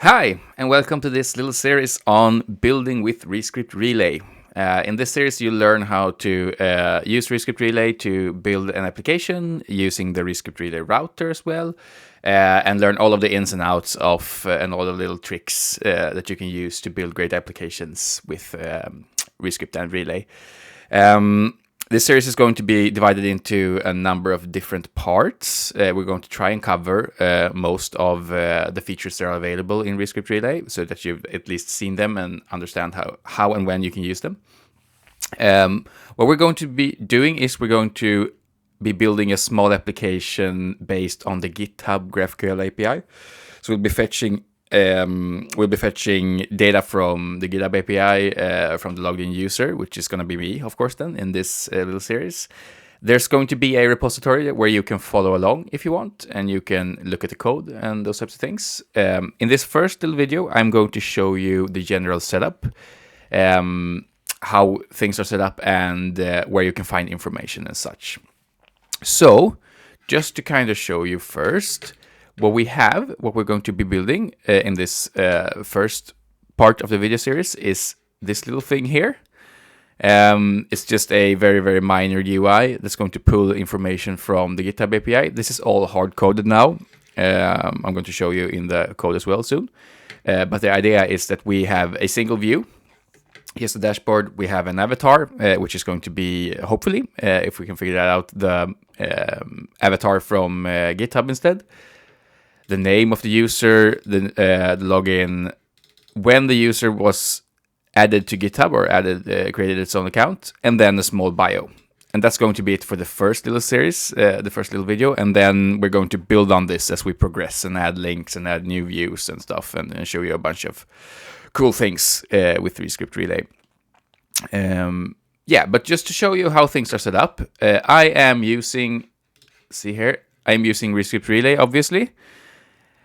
Hi, and welcome to this little series on building with RescriptRelay. In this series, you'll learn how to use RescriptRelay to build an application using the RescriptRelay router as well, and learn all of the ins and outs of and all the little tricks that you can use to build great applications with Rescript and Relay. This series is going to be divided into a number of different parts. We're going to try and cover most of the features that are available in RescriptRelay so that you've at least seen them and understand how and when you can use them. What we're going to be doing is we're going to be building a small application based on the GitHub GraphQL API. So we'll be fetching data from the GitHub API from the logged in user, which is going to be me, of course, then in this little series. There's going to be a repository where you can follow along if you want, and you can look at the code and those types of things. In this first little video, I'm going to show you the general setup, how things are set up, and where you can find information and such. So, just to kind of show you first, what we're going to be building in this first part of the video series is this little thing here. It's just a very, very minor UI that's going to pull information from the GitHub API. This is all hard-coded now. I'm going to show you in the code as well soon. But the idea is that we have a single view. Here's the dashboard. We have an avatar, which is going to be, hopefully, if we can figure that out, the avatar from GitHub instead. The name of the user, the login, when the user was added to GitHub or created its own account, and then a small bio. And that's going to be it for the first little series, the first little video. And then we're going to build on this as we progress and add links and add new views and stuff and show you a bunch of cool things with RescriptRelay. But just to show you how things are set up, I am using RescriptRelay, obviously.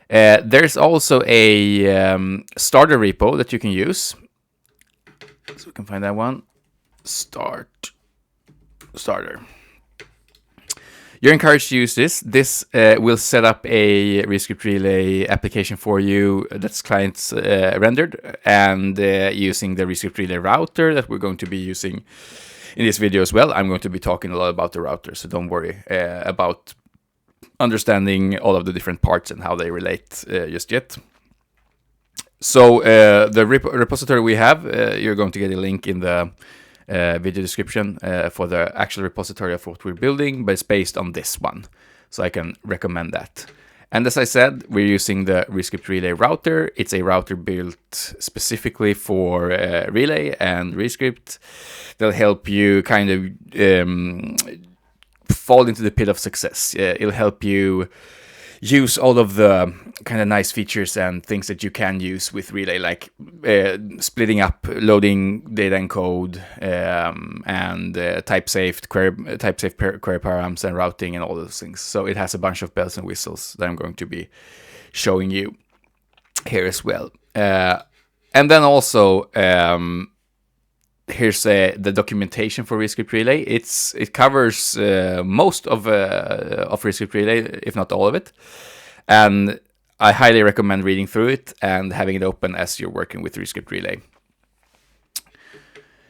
There's also a starter repo that you can use. So we can find that one. Starter. You're encouraged to use this. This will set up a RescriptRelay application for you that's client rendered and using the RescriptRelay router that we're going to be using in this video as well. I'm going to be talking a lot about the router, so don't worry about understanding all of the different parts and how they relate just yet. So the repository we have, you're going to get a link in the video description for the actual repository of what we're building, but it's based on this one, so I can recommend that. And as I said, we're using the RescriptRelay router. It's a router built specifically for Relay and Rescript. They'll help you kind of fall into the pit of success. It'll help you use all of the kind of nice features and things that you can use with Relay, like splitting up, loading data and code, and type-safe query params and routing and all those things. So it has a bunch of bells and whistles that I'm going to be showing you here as well. And then also, here's the documentation for RescriptRelay. It covers most of RescriptRelay, if not all of it. And I highly recommend reading through it and having it open as you're working with RescriptRelay.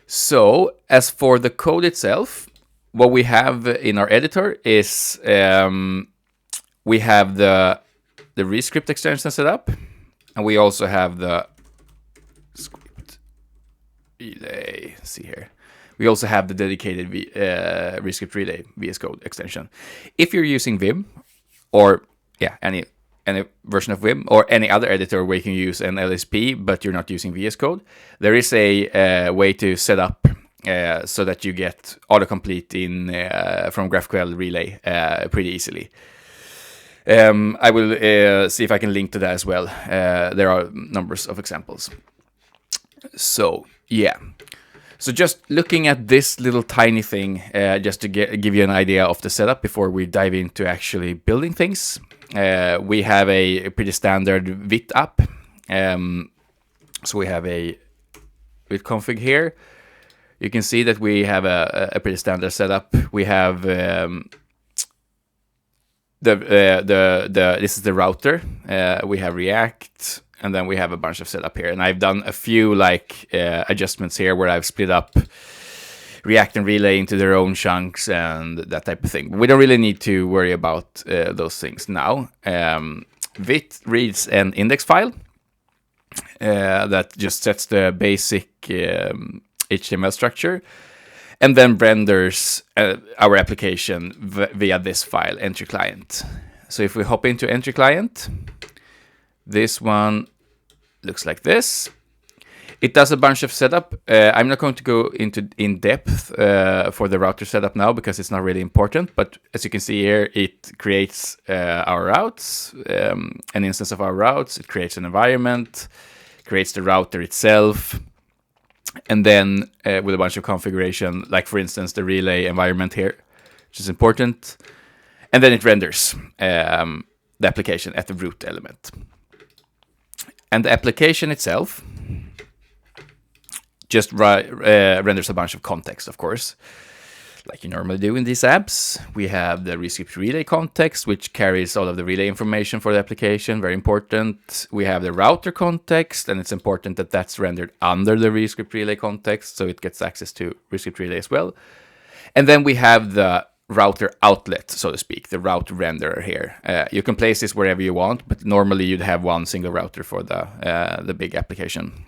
So, as for the code itself, what we have in our editor is we have the Rescript extension set up, and we also have the Relay. See here. We also have the dedicated RescriptRelay VS Code extension. If you're using Vim or any version of Vim or any other editor where you can use an LSP but you're not using VS Code, there is a way to set up so that you get autocomplete from GraphQL Relay pretty easily. I will see if I can link to that as well. There are numbers of examples. So just looking at this little tiny thing, just to give you an idea of the setup before we dive into actually building things. We have a pretty standard Vit app. So we have a Vit config here. You can see that we have a pretty standard setup. We have this is the router. We have React. and then we have a bunch of setup here. And I've done a few like adjustments here where I've split up React and Relay into their own chunks and that type of thing. We don't really need to worry about those things now. Vit reads an index file that just sets the basic HTML structure, and then renders our application via this file, entry client. So if we hop into entry client, this one looks like this. It does a bunch of setup. I'm not going to go into in depth for the router setup now because it's not really important. But as you can see here, it creates our routes, an instance of our routes. It creates an environment, creates the router itself, and then with a bunch of configuration, like for instance the relay environment here, which is important. And then it renders the application at the root element. And the application itself just renders a bunch of context, of course, like you normally do in these apps. We have the RescriptRelay context, which carries all of the relay information for the application, very important. We have the router context, and it's important that that's rendered under the RescriptRelay context, so it gets access to RescriptRelay as well. And then we have the router outlet, so to speak, the route renderer here. You can place this wherever you want, but normally you'd have one single router for the big application.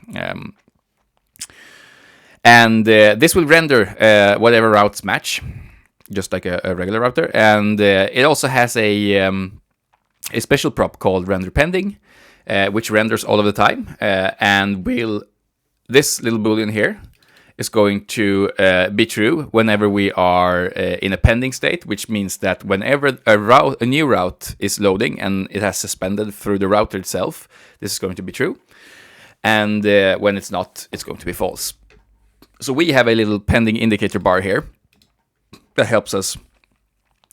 And this will render whatever routes match, just like a regular router. And it also has a special prop called render pending, which renders all of the time. And this little boolean here is going to be true whenever we are in a pending state, which means that whenever a new route is loading and it has suspended through the router itself, this is going to be true. And when it's not, it's going to be false. So we have a little pending indicator bar here that helps us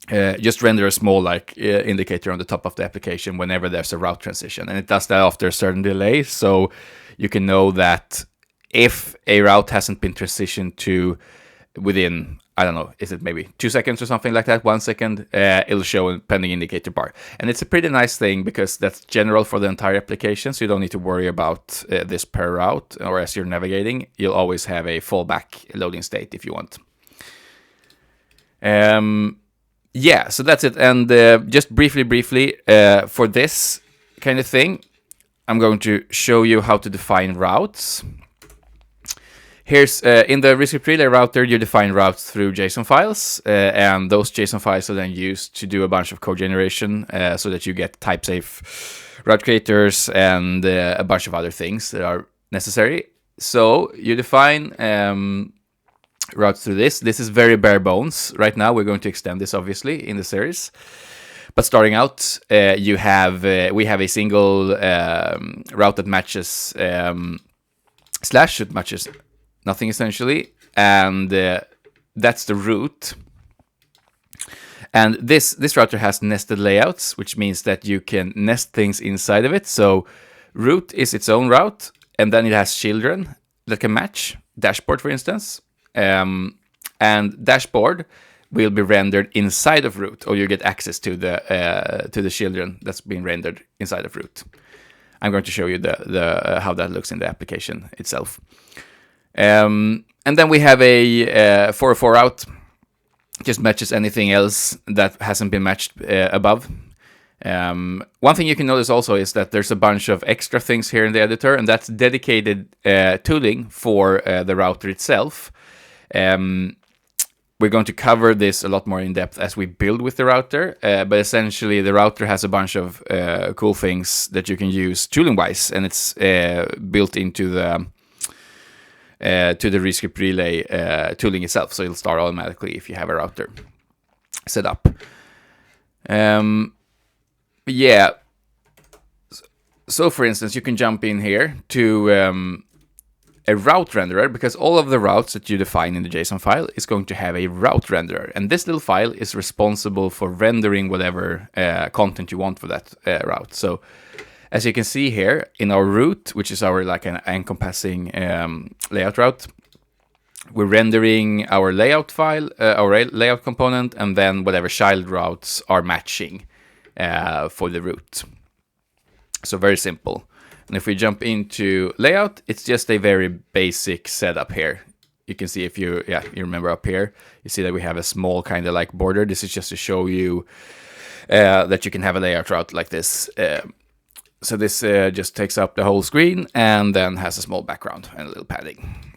just render a small indicator on the top of the application whenever there's a route transition. And it does that after a certain delay, so you can know that if a route hasn't been transitioned to within, I don't know, is it maybe 2 seconds or something like that, 1 second, it'll show a pending indicator bar. And it's a pretty nice thing because that's general for the entire application, so you don't need to worry about this per route, or as you're navigating, you'll always have a fallback loading state if you want. Yeah, so that's it. And just briefly, for this kind of thing, I'm going to show you how to define routes. Here's in the RescriptRelay router, you define routes through JSON files, and those JSON files are then used to do a bunch of code generation so that you get type-safe route creators and a bunch of other things that are necessary. So you define routes through this. This is very bare bones. Right now, we're going to extend this, obviously, in the series. But starting out, we have a single route that matches slash, it matches nothing essentially, and that's the root. And this router has nested layouts, which means that you can nest things inside of it. So root is its own route, and then it has children that can match, dashboard for instance, and dashboard will be rendered inside of root, or you get access to the children that's being rendered inside of root. I'm going to show you the how that looks in the application itself. And then we have a 404 route, just matches anything else that hasn't been matched above. One thing you can notice also is that there's a bunch of extra things here in the editor, and that's dedicated tooling for the router itself. We're going to cover this a lot more in depth as we build with the router, but essentially the router has a bunch of cool things that you can use tooling-wise, and it's built into the RescriptRelay tooling itself, so it'll start automatically if you have a router set up. Yeah. So for instance, you can jump in here to a route renderer, because all of the routes that you define in the JSON file is going to have a route renderer, and this little file is responsible for rendering whatever content you want for that route. So as you can see here in our root, which is our like an encompassing layout route, we're rendering our layout file, our layout component, and then whatever child routes are matching for the root. So very simple. And if we jump into layout, it's just a very basic setup here. You can see if you remember up here, you see that we have a small kind of like border. This is just to show you that you can have a layout route like this. So this just takes up the whole screen and then has a small background and a little padding.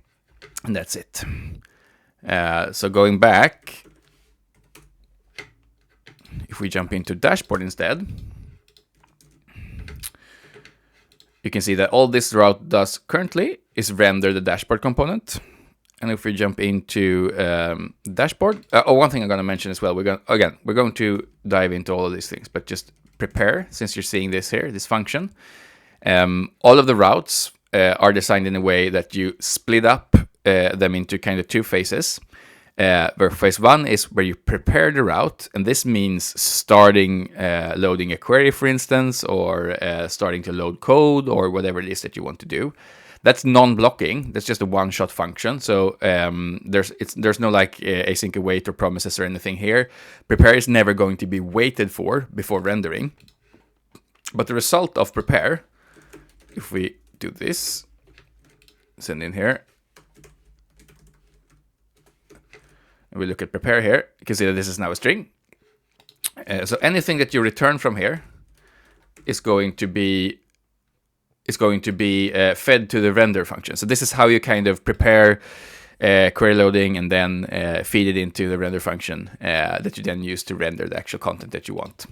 And that's it. So going back, if we jump into dashboard instead, you can see that all this route does currently is render the dashboard component. And if we jump into dashboard, one thing I'm going to mention as well, we're going to dive into all of these things, but just prepare, since you're seeing this here, this function. All of the routes are designed in a way that you split up them into kind of two phases. Where phase one is where you prepare the route, and this means starting loading a query, for instance, or starting to load code, or whatever it is that you want to do. That's non-blocking. That's just a one-shot function. So there's no like async await or promises or anything here. Prepare is never going to be waited for before rendering. But the result of prepare, if we do this, send in here, and we look at prepare here, you can see that this is now a string. So anything that you return from here is going to be fed to the render function. So this is how you kind of prepare query loading and then feed it into the render function that you then use to render the actual content that you want.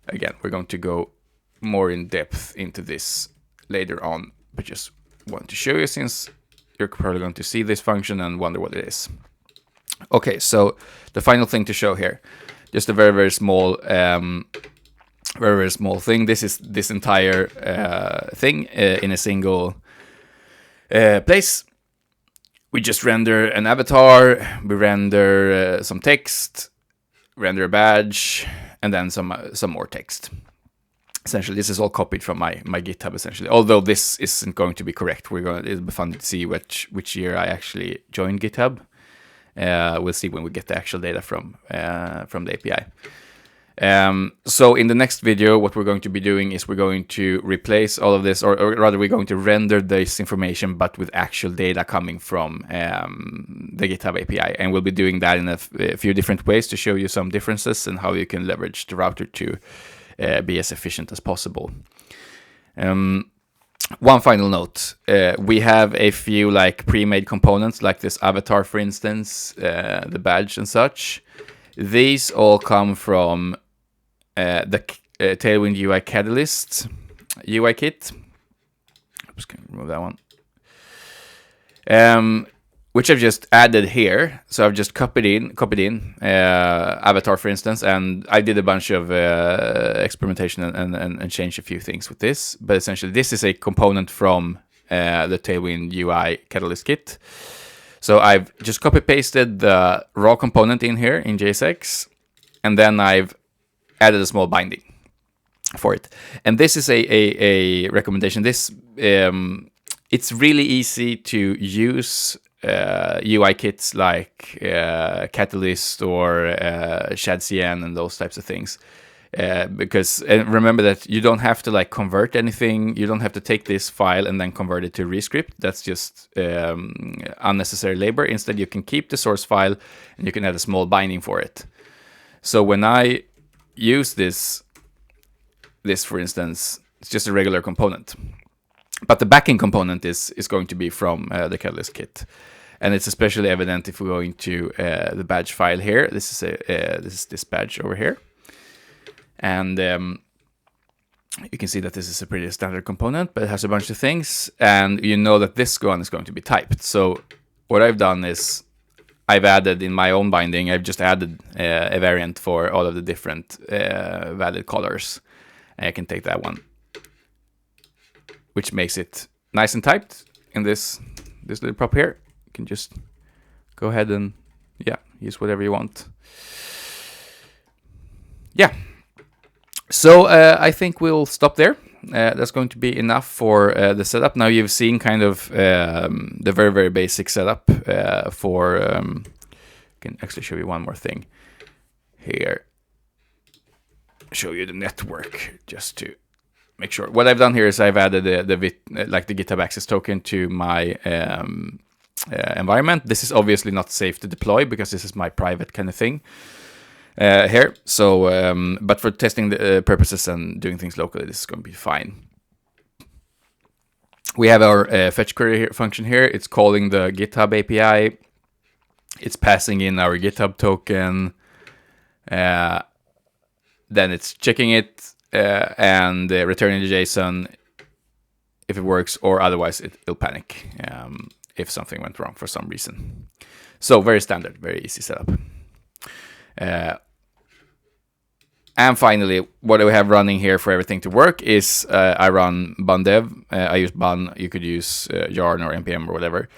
Again, we're going to go more in depth into this later on, but just want to show you since you're probably going to see this function and wonder what it is. Okay, so the final thing to show here, just a very, very small thing. This is this entire thing in a single place. We just render an avatar, we render some text, render a badge, and then some more text. Essentially, this is all copied from my GitHub. Essentially, although this isn't going to be correct, it'll be fun to see which year I actually joined GitHub. We'll see when we get the actual data from the API. So in the next video, what we're going to be doing is we're going to replace all of this, or rather we're going to render this information, but with actual data coming from the GitHub API. And we'll be doing that in a few different ways to show you some differences and how you can leverage the router to be as efficient as possible. One final note, we have a few like pre-made components like this avatar, for instance, the badge and such. These all come from the Tailwind UI Catalyst UI kit. Oops, can remove that one. Which I've just added here. So I've just copied in avatar, for instance, and I did a bunch of experimentation and changed a few things with this. But essentially, this is a component from the Tailwind UI Catalyst kit. So I've just copy-pasted the raw component in here in JSX, and then I've added a small binding for it. And this is a recommendation. This it's really easy to use UI kits like Catalyst or shadcn and those types of things. Because remember that you don't have to like convert anything. You don't have to take this file and then convert it to Rescript. That's just unnecessary labor. Instead, you can keep the source file and you can add a small binding for it. So when I use this for instance, it's just a regular component. But the backing component is going to be from the Catalyst kit. And it's especially evident if we go into the badge file here. This is this badge over here. And you can see that this is a pretty standard component, but it has a bunch of things. And you know that this one is going to be typed. So what I've done is I've added in my own binding, I've just added a variant for all of the different valid colors. And I can take that one, which makes it nice and typed in this little prop here. You can just go ahead and use whatever you want. Yeah. So I think we'll stop there. That's going to be enough for the setup. Now you've seen kind of the very, very basic setup for... I can actually show you one more thing here. Show you the network just to make sure. What I've done here is I've added the GitHub Access token to my environment. This is obviously not safe to deploy because this is my private kind of thing here. So, but for testing the purposes and doing things locally, this is going to be fine. We have our fetch query function here. It's calling the GitHub API. It's passing in our GitHub token. Then it's checking it and returning the JSON if it works, or otherwise it'll panic if something went wrong for some reason. So very standard, very easy setup. And finally, what do we have running here for everything to work is I run bundev. I use bun. You could use yarn or npm or whatever.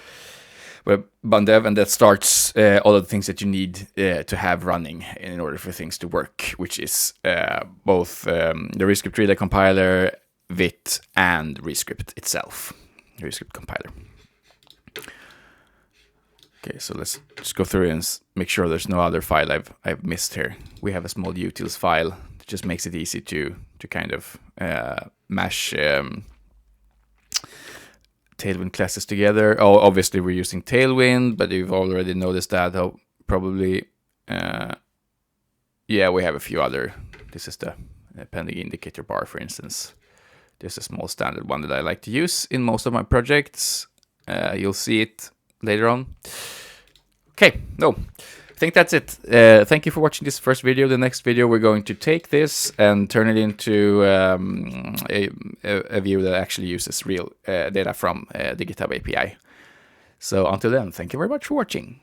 But bundev, and that starts all of the things that you need to have running in order for things to work, which is both the RescriptRelay compiler, Vit, and Rescript itself, Rescript compiler. Okay, so let's just go through and make sure there's no other file I've missed here. We have a small utils file that just makes it easy to kind of mash Tailwind classes together. Oh, obviously we're using Tailwind, but you've already noticed that. Oh, probably, yeah, we have a few other. This is the pending indicator bar, for instance. This is a small standard one that I like to use in most of my projects. You'll see it later on. Okay, no, I think that's it. Thank you for watching this first video. The next video, we're going to take this and turn it into a view that actually uses real data from the GitHub API. So until then, thank you very much for watching.